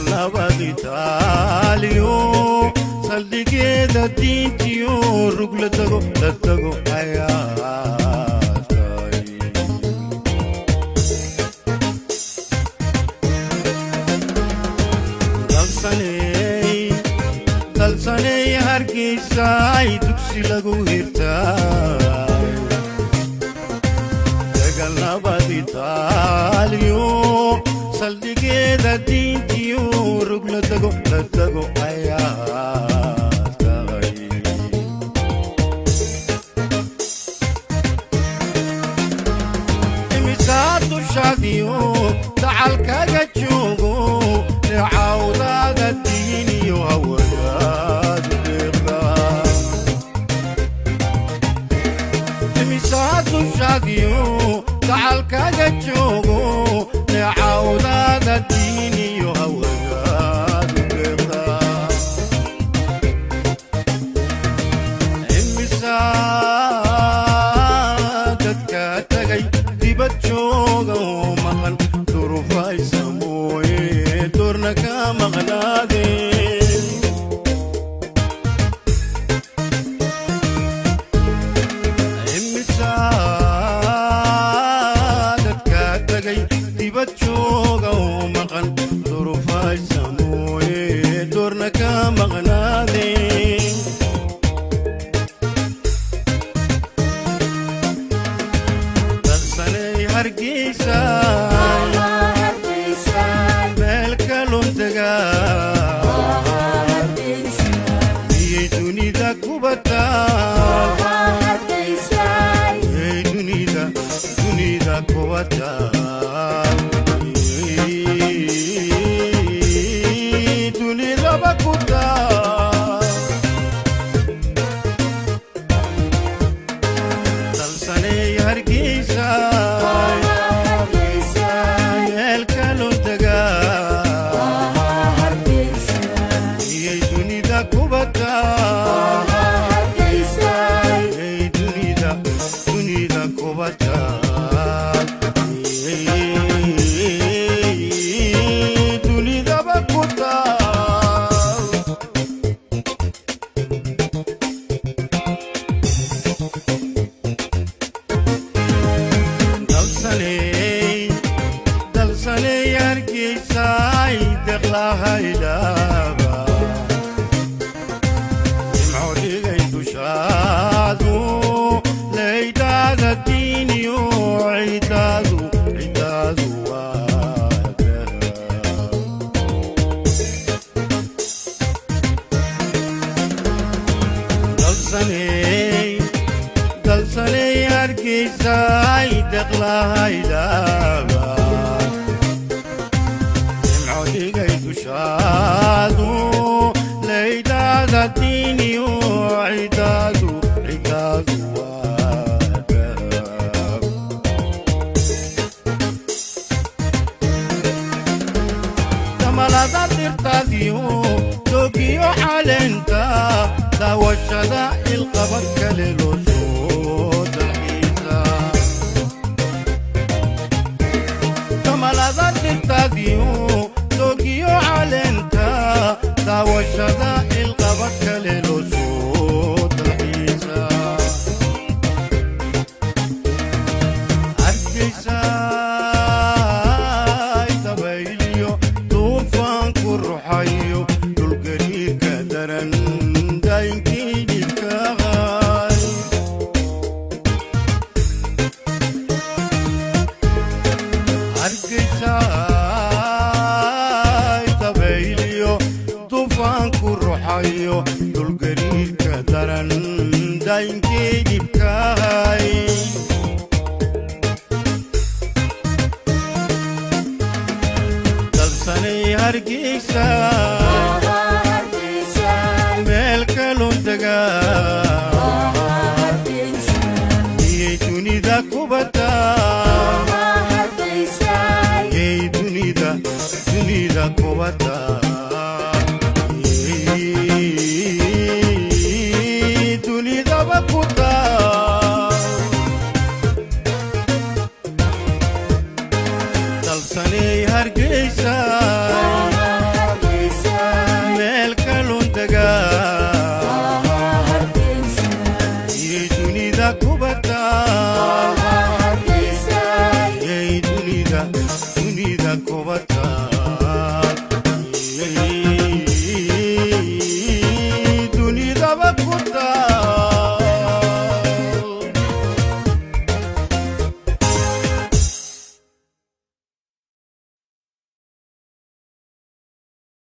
nabadi taaliyo saldhigeeda diintiyo rug la tago ayaa tahay dalsaney hargeysa ay dugsi lagu hirtaay dagal nabadi taaliyo saldhigeeda diintiyo rug la tago ayaa tahay imisaad dushaadiyo dacalkaga joogo neecawdaada diiniyo hawadaad deeqda imisaad dushaadiyo dacalkaga joogo neecawdaada diiniyo hawadaad deeqda imisaad dadka tagay dibad jooga oo maqan durufaysa mooye doorna ka maqnaadeen imisaad dadka tagay dibad jooga oo maqan durufaysa mooye doorna ka maqnaadeen dalsaney hargeysa meel kaloo tagaa miyay dunida kubataa miyay dunida kubataa dunidaba kutaa dalsaney hargeysa meel kaloo tagaa miyay dunida kubataa miyay dunida kubataa dunidaba kutaa dalsaney hargeysa ay deqlahaydaaba nimco dhigay dushaadu laydaada diiniyo cidaadu waa dalsaney hargeysa ay deqlahaydaaba nimco dhigay dushaadu laydaada diiniyo cidaadu waa damalada dirtaadiyo doogiyo caleenta daawashada ilqabad kale loo soo dalxiisa damalada dirtaadiyo doogiyo caleenta daawashada ilqabad kale loo soo dalxiisa hargeysa dabayliyo duufaan ku ruxayo dhulgariirka daran daayinkii dhibkaaqay hargeysa dabayliyo duufaan ku ruxayo dhulgariirka daran daayinkii dhibkaaqay dalsaney hargeysa meel kaloo tagaa miyay dunida kubataa miyay dunida kubataa dunidaba kutaa dalsaney hargeysa dunida kubataa